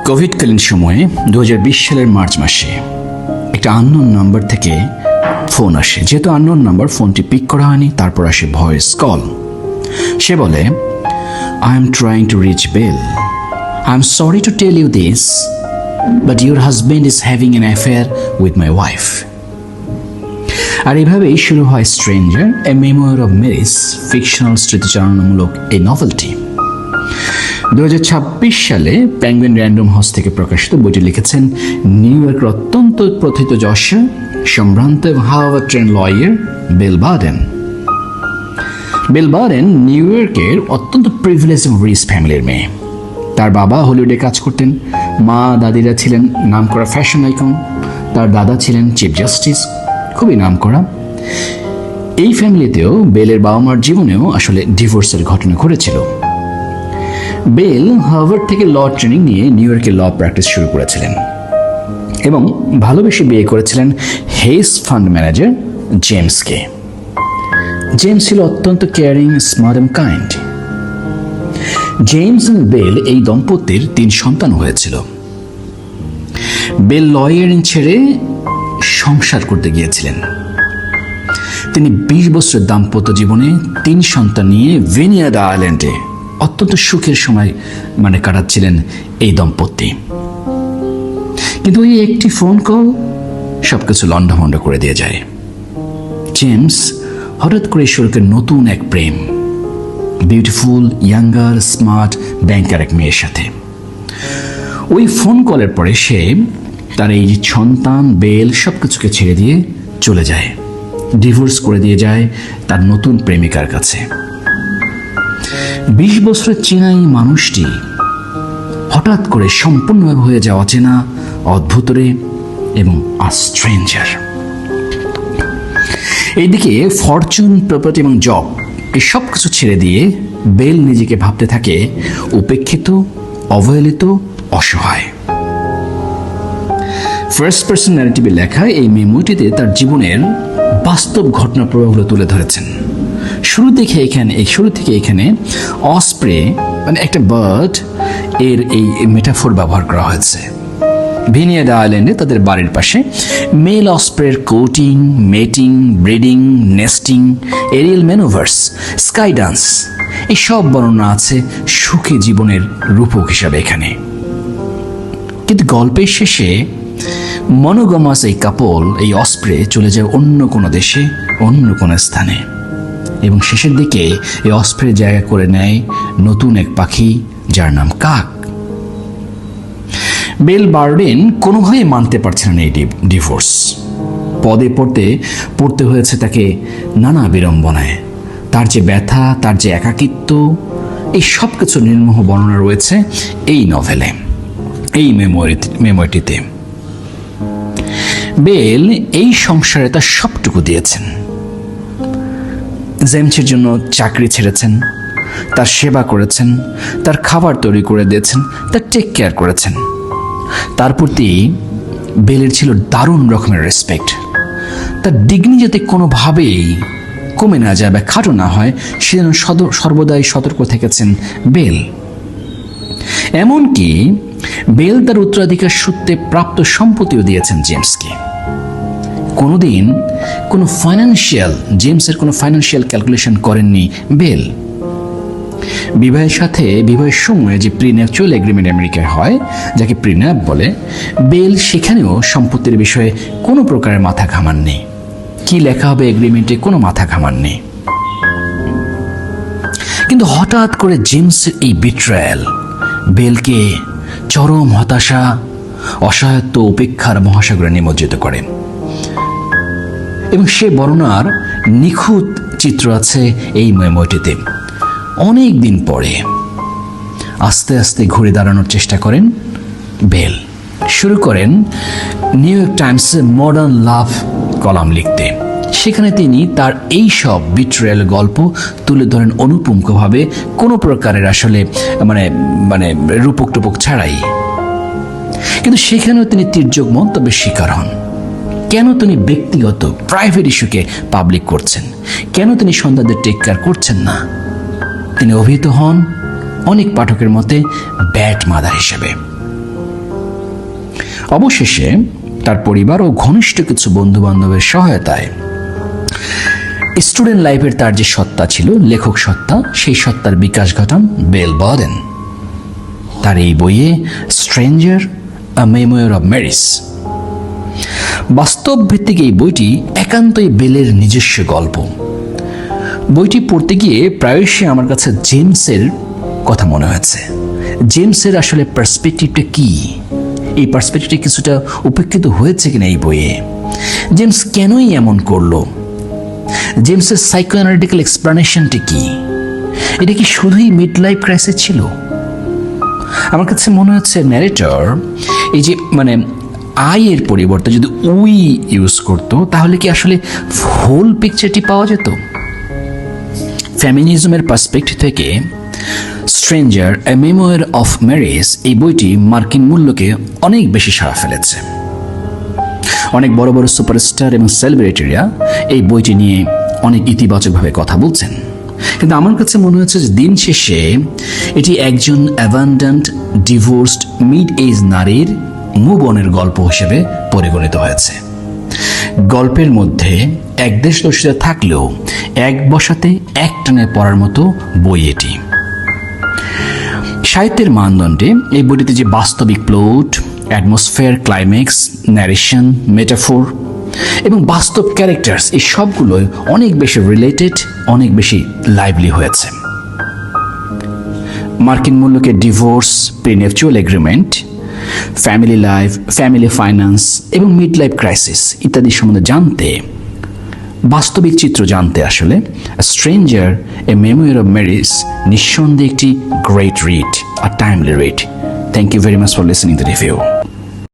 কোভিডকালীন সময়ে 2020 সালের মার্চ মাসে একটা আননোন নাম্বার থেকে ফোন আসে। যেহেতু আননোন নাম্বার, ফোনটি পিক করা হয়নি। তারপর আসে ভয়েস কল। সে বলে, I am trying to reach Belle, I am sorry to tell you this, but your husband is having an affair with my wife. আর এভাবেই শুরু হয় stranger, a memoir of marriage, fictional স্মৃতিচারণামূলক এই নভেলটি। 2026 সালে পেঙ্গুইন র্যান্ডম হাউস থেকে প্রকাশিত বইটি লিখেছেন নিউ ইয়র্কের অত্যন্ত প্রথিতযশা, সম্ভ্রান্ত এবং Harvard trained lawyer Bell Burden. Bell Burden নিউ ইয়র্কের অত্যন্ত প্রিভিলেজ এবং রিচ ফ্যামিলির মেয়ে। তার বাবা হলিউডে কাজ করতেন, মা দাদিরা ছিলেন নামকরা ফ্যাশন আইকন, তার দাদা ছিলেন চিফ জাস্টিস, খুবই নামকরা। এই ফ্যামিলিতেও বেলের বাবা মার জীবনেও আসলে ডিভোর্সের ঘটনা ঘটেছিল। বেল হার্ভার্ড থেকে ল ট্রেনিং নিয়ে নিউ ইয়র্কে ল প্র্যাকটিস শুরু করেছিলেন এবং ভালোবেসে বিয়ে করেছিলেন হেস ফান্ড ম্যানেজার জেমসকে। জেমস ছিল অত্যন্ত কেয়ারিং, স্মার্ট এবং কাইন্ড। জেমস এবং বেল এই দম্পতির 3 সন্তান হয়েছিল। বেল লয়ারিং ছেড়ে সংসার করতে গিয়েছিলেন। তিনি 20 বছরের দাম্পত্য জীবনে 3 সন্তান নিয়ে ভিনিয়ার্ড আইল্যান্ডে অত্যন্ত সুখের সময় কাটাচ্ছিলেন এই দম্পতি। কিন্তু ওই একটি ফোন কল সবকিছু লন্ডভন্ড করে দিয়ে যায়। জেমস হঠাৎ করে শুরু করে নতুন এক প্রেম, বিউটিফুল, ইয়াঙ্গার, স্মার্ট ব্যাংকার এক মেয়ের সাথে। ওই ফোন কলের পরে সে তার এই সন্তান বেল সবকিছুকে ছেড়ে দিয়ে চলে যায়, ডিভোর্স করে দিয়ে যায় তার নতুন প্রেমিকার কাছে। 20 বছরের চেনা এই মানুষটি হঠাৎ করে সম্পূর্ণভাবে হয়ে যাওয়া চেনা, অদ্ভুতরে এবং স্ট্রেঞ্জার। এইদিকে ফরচুন, প্রপার্টি এবং জব এই সব কিছু ছেড়ে দিয়ে বেল নিজেকে ভাবতে থাকে উপেক্ষিত, অবহেলিত, অসহায়। ফার্স্ট পার্সন ন্যারেটিভে লেখা এই মেমোটিতে তার জীবনের বাস্তব ঘটনা প্রবাহগুলো তুলে ধরেছেন। শুরু থেকে এখানে অস্প্রে একটা বার্ড এর এই মেটাফোর ব্যবহার করা হয়েছে। ভিনিয়ার্ড আইল্যান্ডে তাদের বাড়ির পাশে মেল অস্প্রের courting, mating, breeding, nesting, aerial manoeuvres, sky dance এই সব বর্ণনা আছে সুখী জীবনের রূপক হিসাবে এখানে। কিন্তু গল্পের শেষে মনোগামাস এই কাপল, এই অস্প্রে চলে যায় অন্য কোনো দেশে, অন্য কোনো স্থানে, এবং শেষের দিকে এই অস্প্রে জায়গা করে নেয় নতুন এক পাখি যার নাম কাক। বেল বার্ডেন কোনোভাবেই মানতে পারছেন না এই ডিভোর্স। পদে পড়তে হয়েছে তাকে নানা বিড়ম্বনায়। তার যে ব্যথা, তার যে একাকিত্ব, এই সব কিছু নির্মোহ বর্ণনা রয়েছে এই নভেলে, এই মেমোরিটিতে। বেল এই সংসারে তার সবটুকু দিয়েছেন। জেমসের জন্য চাকরি ছেড়েছেন, তার সেবা করেছেন, তার খাবার তৈরি করে দিয়েছেন, তার টেক কেয়ার করেছেন। তার প্রতি বেলের ছিল দারুণ রকমের রেসপেক্ট। তার ডিগনি যাতে কোনোভাবেই কমে না যায় বা খাটো না হয় সেজন্য সর্বদাই সতর্ক থেকেছেন বেল। এমনকি বেল তার উত্তরাধিকার সূত্রে প্রাপ্ত সম্পত্তিও দিয়েছেন জেমসকে। কোনোদিন জেমসের কোনো ফাইন্যান্সিয়াল ক্যালকুলেশন করেননি বেল। বিবাহের সময় যে প্রিন্যাপচুয়াল এগ্রিমেন্ট আমেরিকায় হয়, যাকে প্রিন্যাপ বলে, বেল সেখানেও সম্পত্তির বিষয়ে কোনো প্রকারের মাথা ঘামাননি। কি লেখা হবে এগ্রিমেন্টে কোনো মাথা ঘামাননি। কিন্তু হঠাৎ করে জেমসের এই বিট্রায়াল বেলকে চরম হতাশা, অসহায়ত্ব, উপেক্ষার মহাসাগরে নিমজ্জিত করে, এবং সে বর্ণনার নিখুঁত চিত্র আছে এই মেমোরিটিতে। অনেক দিন পরে আস্তে আস্তে ঘুরে দাঁড়ানোর চেষ্টা করেন বেল। শুরু করেন নিউ ইয়র্ক টাইমসে মডার্ন লাভ কলাম লিখতে। সেখানে তিনি তার এই সব বিট্রায়াল গল্প তুলে ধরেন অনুপুঙ্খভাবে, কোনো প্রকারের আসলে রূপক টুপক ছাড়াই। কিন্তু সেখানেও তিনি তির্যক মন্তব্যের শিকার হন। কেন তিনি ব্যক্তিগত প্রাইভেট ইস্যুকে পাবলিক করছেন? কেন তিনি সন্তানদের টেক কেয়ার করছেন না? তিনি অভিহিত হন অনেক পাঠকের মতে ব্যাড মাদার হিসেবে। অবশেষে তার পরিবার ও ঘনিষ্ঠ কিছু বন্ধু বান্ধবের সহায়তায় স্টুডেন্ট লাইফের তার যে সত্তা ছিল, লেখক সত্তা, সেই সত্তার বিকাশ ঘটান বেল বার্ডেন তার এই বইয়ে স্ট্রেঞ্জার আ মেমোয়ার অব ম্যারিস। বাস্তব ভিত্তিক এই বইটি একান্তই বেলের নিজস্ব গল্প। বইটি পড়তে গিয়ে প্রায়শই আমার কাছে জেমসের কথা মনে হয়েছে। জেমসের আসলে পার্সপেক্টিভটা কি, এই পার্সপেক্টিভটা কিছুটা উপেক্ষিত হয়েছে কিনা এই বইয়ে, জেমস কেনই এমন করলো, জেমসের সাইকোঅ্যানালিটিক্যাল এক্সপ্লানেশনটি কি, এটা কি শুধুই মিড লাইফ ক্রাইসিস ছিল? আমার কাছে মনে হচ্ছে ন্যারেটর এই যে আই এর পরিবর্তে যদি উই ইউজ করতো তাহলে কি আসলে হোল পিকচারটি পাওয়া যেত। ফেমিনিজমের পার্সপেক্টিভ থেকে stranger a memoir of Mary's এই বইটি মার্কিন মূল্যকে অনেক বেশি সাড়া ফেলেছে। অনেক বড় বড় সুপারস্টার এবং সেলিব্রিটিরা এই বইটি নিয়ে অনেক ইতিবাচকভাবে কথা বলছেন, কিন্তু আমার কাছে মনে হচ্ছে যে দিন শেষে এটি একজন অ্যাবান্ডান্ট ডিভোর্সড মিড এজ নারীর মুভ অনের গল্প হিসেবে পরিগণিত হয়েছে। গল্পের মধ্যে একদেশদর্শিতা থাকলেও এক বসাতে এক টানে পড়ার মতো বই এটি। সাহিত্যের মানদণ্ডে এই বইটিতে যে বাস্তবিক plot, atmosphere, climax, narration, metaphor এবং বাস্তব ক্যারেক্টার্স, এই সবগুলোই অনেক বেশি রিলেটেড, অনেক বেশি লাইভলি হয়েছে। মার্কিন মূল্যকে divorce, prenuptial agreement, family life, family finance এবং মিড লাইফ ক্রাইসিস ইত্যাদি সম্বন্ধে জানতে, বাস্তবিক চিত্র জানতে আসলে stranger a memoir of marriage নিঃসন্দেহে একটি great read, a timely read. Thank you very much for listening to the review.